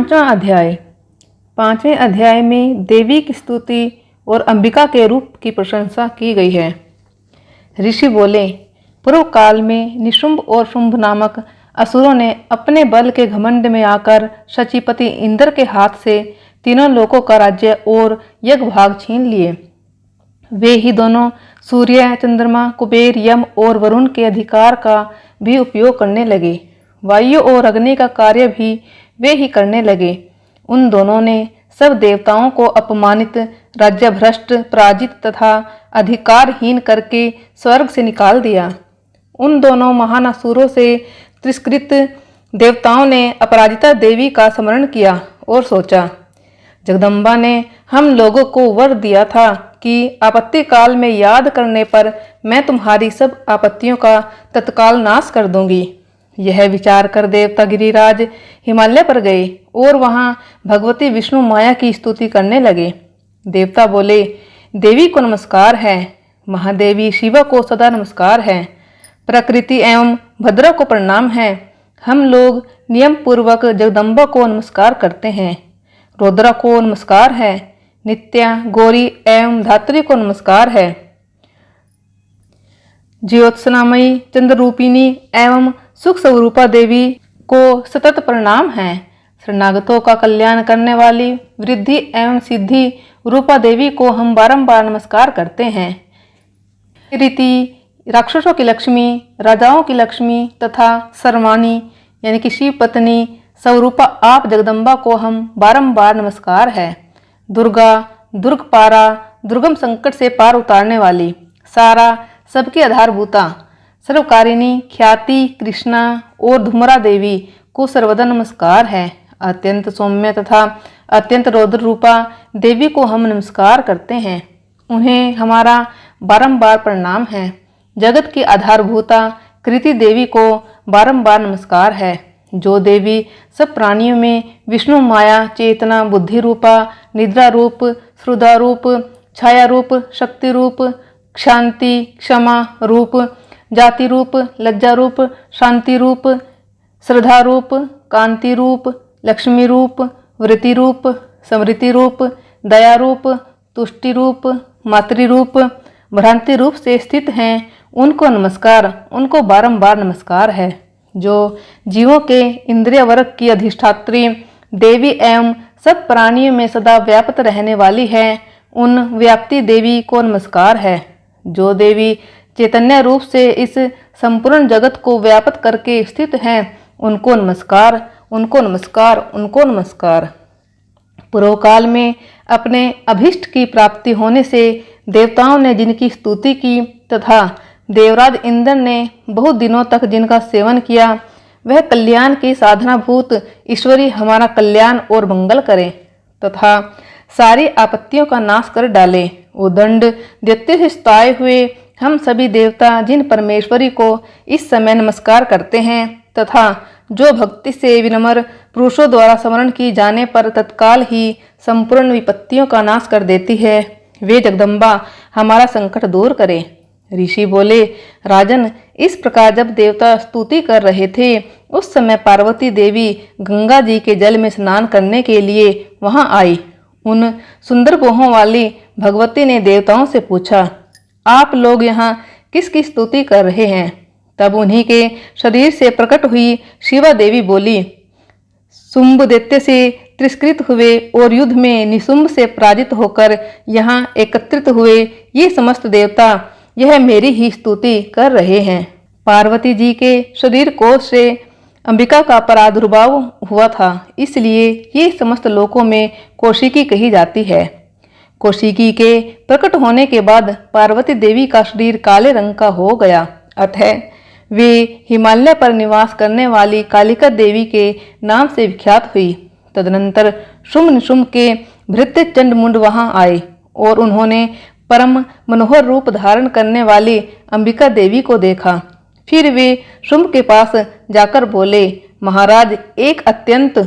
पांचवा अध्याय। पांचवें अध्याय में देवी की स्तुति और अंबिका के रूप की प्रशंसा की गई है। ऋषि बोले, पूर्व काल में निशुंभ और शुंभ नामक असुरों ने अपने बल के घमंड में आकर शचीपति इंद्र के हाथ से तीनों लोकों का राज्य और यज्ञ भाग छीन लिए। वे ही दोनों सूर्य, चंद्रमा, कुबेर, यम और वरुण के अधिकार का भी उपयोग करने लगे। वायु और अग्नि का कार्य भी वे ही करने लगे। उन दोनों ने सब देवताओं को अपमानित, राज्यभ्रष्ट, पराजित तथा अधिकारहीन करके स्वर्ग से निकाल दिया। उन दोनों महान असुरों से तिरस्कृत देवताओं ने अपराजिता देवी का स्मरण किया और सोचा, जगदम्बा ने हम लोगों को वर दिया था कि आपत्ति काल में याद करने पर मैं तुम्हारी सब आपत्तियों का तत्काल नाश कर दूंगी। यह विचार कर देवता गिरिराज हिमालय पर गए और वहां भगवती विष्णु माया की स्तुति करने लगे। देवता बोले, देवी को नमस्कार है, महादेवी शिवा को सदा नमस्कार है, प्रकृति एवं भद्रा को प्रणाम है। हम लोग नियम पूर्वक जगदम्बा को नमस्कार करते हैं। रुद्रा को नमस्कार है, नित्या, गौरी एवं धात्री को नमस्कार है। ज्योत्सनामयी, चंद्ररूपिणी एवं सुख स्वरूपा देवी को सतत प्रणाम है। शरणागतों का कल्याण करने वाली वृद्धि एवं सिद्धि रूपा देवी को हम बारंबार नमस्कार करते हैं। रीति राक्षसों की लक्ष्मी, राजाओं की लक्ष्मी तथा सर्वाणी यानी कि शिव पत्नी स्वरूपा आप जगदम्बा को हम बारंबार नमस्कार है। दुर्गा, दुर्गपारा, दुर्गम संकट से पार उतारने वाली, सारा सबकी आधारभूता, सर्वकारिणी, ख्याति, कृष्णा और धुमरा देवी को सर्वदा नमस्कार है। अत्यंत सौम्य तथा अत्यंत रौद्र रूपा देवी को हम नमस्कार करते हैं। उन्हें हमारा बारंबार प्रणाम है। जगत की आधारभूता कृति देवी को बारंबार नमस्कार है। जो देवी सब प्राणियों में विष्णु माया, चेतना, बुद्धि रूपा, निद्रा रूप, श्रुदा रूप, छाया रूप, शक्ति रूप, शांति, क्षमा रूप, जाति रूप, लज्जा रूप, शांति रूप, श्रद्धा रूप, कांति रूप, लक्ष्मी रूप, वृत्ति रूप, समृद्धि रूप, दया रूप, तुष्टि रूप, मातृ रूप, भ्रांति रूप से स्थित हैं, उनको नमस्कार, उनको बारंबार नमस्कार है। जो जीवों के इंद्रिय वर्ग की अधिष्ठात्री देवी एवं सब प्राणियों में सदा व्याप्त रहने वाली है, उन व्याप्ति देवी को नमस्कार है। जो देवी चैतन्य रूप से इस संपूर्ण जगत को व्याप्त करके स्थित हैं, उनको नमस्कार, उनको नमस्कार, उनको नमस्कार। पूर्व काल में अपने अभिष्ट की प्राप्ति होने से देवताओं ने जिनकी स्तुति की तथा देवराज इंद्र ने बहुत दिनों तक जिनका सेवन किया, वह कल्याण की साधनाभूत ईश्वरी हमारा कल्याण और मंगल करे तथा सारी आपत्तियों का नाश कर डाले। उदंड दैत्य से सताए हुए हम सभी देवता जिन परमेश्वरी को इस समय नमस्कार करते हैं तथा जो भक्ति से विनम्र पुरुषों द्वारा स्मरण की जाने पर तत्काल ही संपूर्ण विपत्तियों का नाश कर देती है, वे जगदम्बा हमारा संकट दूर करे। ऋषि बोले, राजन, इस प्रकार जब देवता स्तुति कर रहे थे, उस समय पार्वती देवी गंगा जी के जल में स्नान करने के लिए वहां आई। उन सुंदर बाहों वाली भगवती ने देवताओं से पूछा, आप लोग यहाँ किसकी स्तुति कर रहे हैं? तब उन्हीं के शरीर से प्रकट हुई शिवा देवी बोली, शुंभ दैत्य से तिरस्कृत हुए और युद्ध में निशुंभ से पराजित होकर यहाँ एकत्रित हुए ये समस्त देवता यह मेरी ही स्तुति कर रहे हैं। पार्वती जी के शरीर कोश से अंबिका का प्रादुर्भाव हुआ था, इसलिए ये समस्त लोकों में कौशिकी कही जाती है। कौशिकी के प्रकट होने के बाद पार्वती देवी का शरीर काले रंग का हो गया। अतः वे हिमालय पर निवास करने वाली कालिका देवी के नाम से विख्यात हुई। तदनंतर शुंभ निशुंभ के भृत्य चंड मुंड वहां आए और उन्होंने परम मनोहर रूप धारण करने वाली अंबिका देवी को देखा। फिर वे शुंभ के पास जाकर बोले, महाराज, एक अत्यंत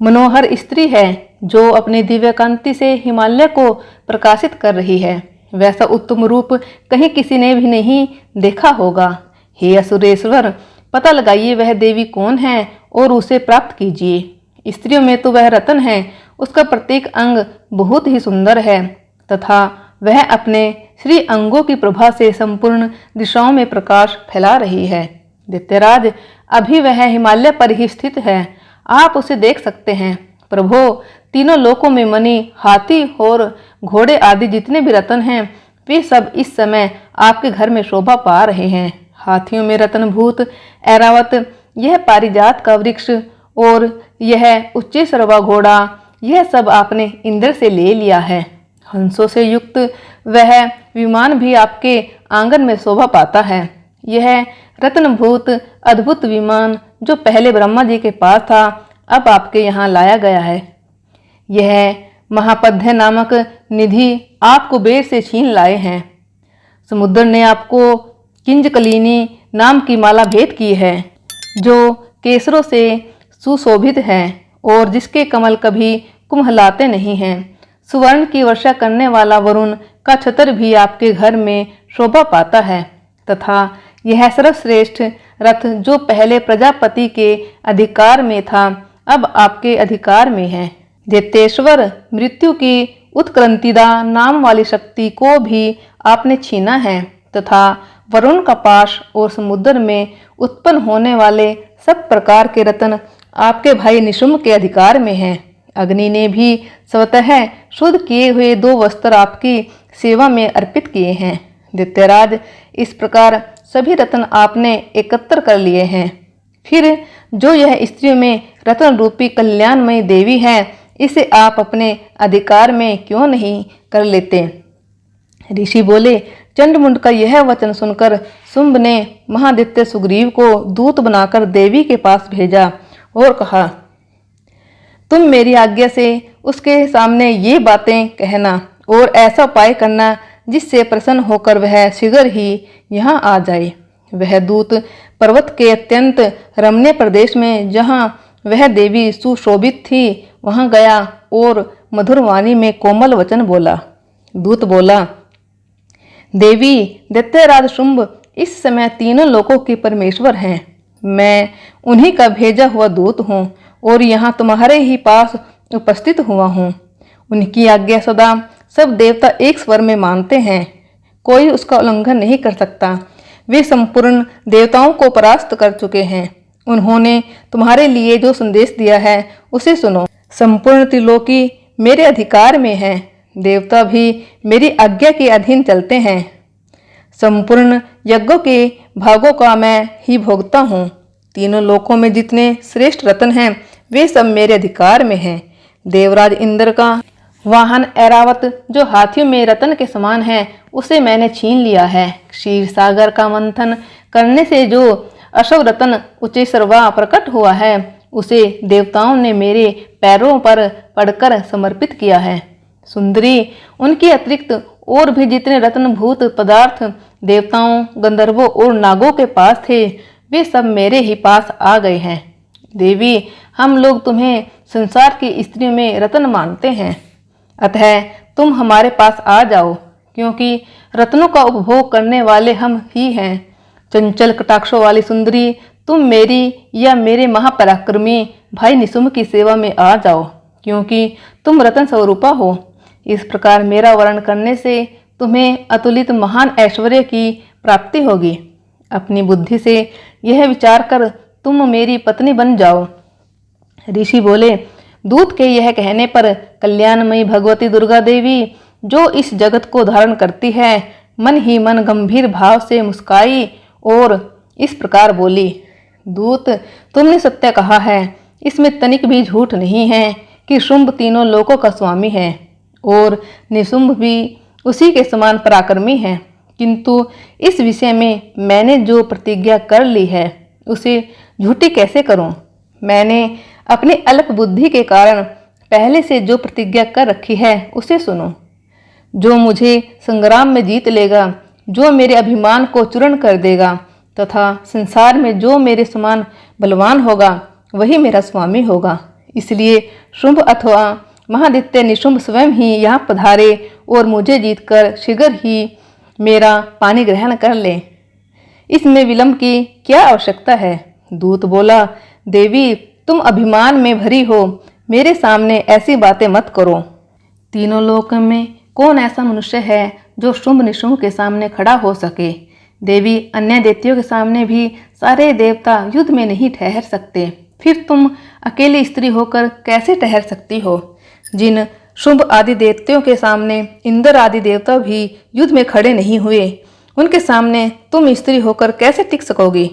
मनोहर स्त्री है जो अपनी दिव्य कांति से हिमालय को प्रकाशित कर रही है। वैसा उत्तम रूप कहीं किसी ने भी नहीं देखा होगा। हे असुरेश्वर, पता लगाइए वह देवी कौन है और उसे प्राप्त कीजिए। स्त्रियों में तो वह रतन है, उसका प्रत्येक अंग बहुत ही सुंदर है तथा वह अपने श्री अंगों की प्रभा से संपूर्ण दिशाओं में प्रकाश फैला रही है। दैत्यराज, अभी वह हिमालय पर ही स्थित है, आप उसे देख सकते हैं। प्रभो, तीनों लोकों में मणि, हाथी और घोड़े आदि जितने भी रत्न हैं, वे सब इस समय आपके घर में शोभा पा रहे हैं। हाथियों में रत्नभूत ऐरावत, यह पारिजात का वृक्ष और यह उच्चैःश्रवा घोड़ा, यह सब आपने इंद्र से ले लिया है। हंसों से युक्त वह विमान भी आपके आंगन में शोभा पाता है। यह रत्नभूत अद्भुत विमान जो पहले ब्रह्मा जी के पास था, अब आपके यहाँ लाया गया है। यह महापद्य नामक निधि आप कुबेर से छीन लाए हैं। समुद्र ने आपको किंजकलिनी नाम की माला भेंट की है, जो केसरों से सुशोभित है और जिसके कमल कभी कुम्हलाते नहीं हैं। सुवर्ण की वर्षा करने वाला वरुण का छत्र भी आपके घर में शोभा पाता है तथा यह सर्वश्रेष्ठ रथ जो पहले प्रजापति के अधिकार में था, अब आपके अधिकार में है। दैत्येश्वर, मृत्यु की उत्क्रांतिदा नाम वाली शक्ति को भी आपने छीना है तथा वरुण का पाश और समुद्र में उत्पन्न होने वाले सब प्रकार के रत्न आपके भाई निशुम्भ के अधिकार में हैं। अग्नि ने भी स्वतः शुद्ध किए हुए 2 वस्त्र आपकी सेवा में अर्पित किए हैं। दैत्यराज, इस प्रकार सभी रत्न आपने एकत्र कर लिए हैं। फिर जो यह स्त्रियों में रत्न रूपी कल्याणमयी देवी है, इसे आप अपने अधिकार में क्यों नहीं कर लेते? ऋषि बोले, चंडमुंड का यह वचन सुनकर शुंभ ने महादित्य सुग्रीव को दूत बनाकर देवी के पास भेजा और कहा, तुम मेरी आज्ञा से उसके सामने ये बातें कहना और ऐसा उपाय करना जिससे प्रसन्न होकर वह शीघ्र ही यहाँ आ जाए। वह दूत पर्वत के अत्यंत रमणीय प्रदेश में जहाँ वह देवी सुशोभित थी वहाँ गया और मधुर वाणी में कोमल वचन बोला। दूत बोला, देवी, दैत्यराज शुंभ इस समय तीनों लोकों के परमेश्वर हैं। मैं उन्हीं का भेजा हुआ दूत हूँ और यहाँ तुम्हारे ही पास उपस्थित हुआ हूँ। उनकी आज्ञा सदा सब देवता एक स्वर में मानते हैं, कोई उसका उल्लंघन नहीं कर सकता। वे संपूर्ण देवताओं को परास्त कर चुके हैं। उन्होंने तुम्हारे लिए जो संदेश दिया है उसे सुनो। संपूर्ण त्रिलोकी मेरे अधिकार में है, देवता भी मेरी आज्ञा के अधीन चलते हैं। संपूर्ण यज्ञों के भागों का मैं ही भोगता हूँ। तीनों लोकों में जितने श्रेष्ठ रत्न हैं वे सब मेरे अधिकार में हैं। देवराज इंद्र का वाहन ऐरावत जो हाथियों में रत्न के समान है, उसे मैंने छीन लिया है। क्षीर सागर का मंथन करने से जो अशव रत्न उच्चैःश्रवा प्रकट हुआ है, उसे देवताओं ने मेरे पैरों पर पड़कर समर्पित किया है। सुंदरी, उनके अतिरिक्त और भी जितने रत्नभूत पदार्थ देवताओं, गंधर्वों और नागों के पास थे, वे सब मेरे ही पास आ गए हैं। देवी, हम लोग तुम्हें संसार की स्त्रियों में रत्न मानते हैं, अतः तुम हमारे पास आ जाओ, क्योंकि रत्नों का उपभोग करने वाले हम ही हैं। चंचल कटाक्षों वाली सुंदरी, तुम मेरी या मेरे महापराक्रमी भाई निशुम्भ की सेवा में आ जाओ, क्योंकि तुम रत्न स्वरूपा हो। इस प्रकार मेरा वर्ण करने से तुम्हें अतुलित महान ऐश्वर्य की प्राप्ति होगी। अपनी बुद्धि से यह विचार कर तुम मेरी पत्नी बन जाओ। ऋषि बोले, दूत के यह कहने पर कल्याणमयी भगवती दुर्गा देवी, जो इस जगत को धारण करती है, मन ही मन गंभीर भाव से मुस्काई और इस प्रकार बोली, दूत, तुमने सत्य कहा है, इसमें तनिक भी झूठ नहीं है कि शुंभ तीनों लोकों का स्वामी है और निशुंभ भी उसी के समान पराक्रमी है। किंतु इस विषय में मैंने जो प्रतिज्ञा कर ली है उसे झूठी कैसे करूं? मैंने अपनी अल्प बुद्धि के कारण पहले से जो प्रतिज्ञा कर रखी है उसे सुनो। जो मुझे संग्राम में जीत लेगा, जो मेरे अभिमान को चूर्ण कर देगा तथा संसार में जो मेरे समान बलवान होगा, वही मेरा स्वामी होगा। इसलिए शुंभ अथवा महादित्य निशुंभ स्वयं ही यहाँ पधारे और मुझे जीतकर शीघ्र ही मेरा पानी ग्रहण कर ले। इसमें विलंब की क्या आवश्यकता है? दूत बोला, देवी, तुम अभिमान में भरी हो, मेरे सामने ऐसी बातें मत करो। तीनों लोक में कौन ऐसा मनुष्य है जो शुंभ निशुंभ के सामने खड़ा हो सके? देवी, अन्य दैत्यों के सामने भी सारे देवता युद्ध में नहीं ठहर सकते, फिर तुम अकेली स्त्री होकर कैसे ठहर सकती हो? जिन शुंभ आदि दैत्यों के सामने इंद्र आदि देवता भी युद्ध में खड़े नहीं हुए, उनके सामने तुम स्त्री होकर कैसे टिक सकोगी?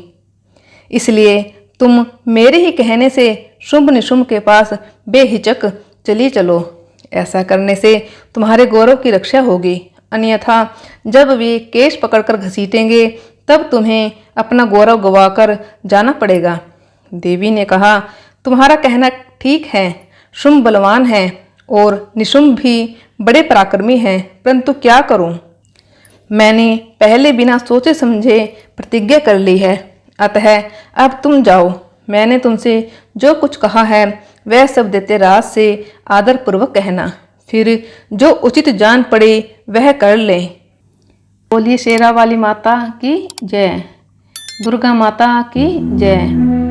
इसलिए तुम मेरे ही कहने से शुंभ निशुंभ के पास बेहिचक चली चलो। ऐसा करने से तुम्हारे गौरव की रक्षा होगी, अन्यथा जब वे केश पकड़कर घसीटेंगे तब तुम्हें अपना गौरव गवाकर जाना पड़ेगा। देवी ने कहा, तुम्हारा कहना ठीक है, शुंभ बलवान है और निशुंभ भी बड़े पराक्रमी हैं, परंतु क्या करूं? मैंने पहले बिना सोचे समझे प्रतिज्ञा कर ली है, अतः अब तुम जाओ। मैंने तुमसे जो कुछ कहा है वह सब दैत्यराज से आदरपूर्वक कहना, फिर जो उचित जान पड़े वह कर ले। बोलिए शेरा वाली माता की जय, दुर्गा माता की जय।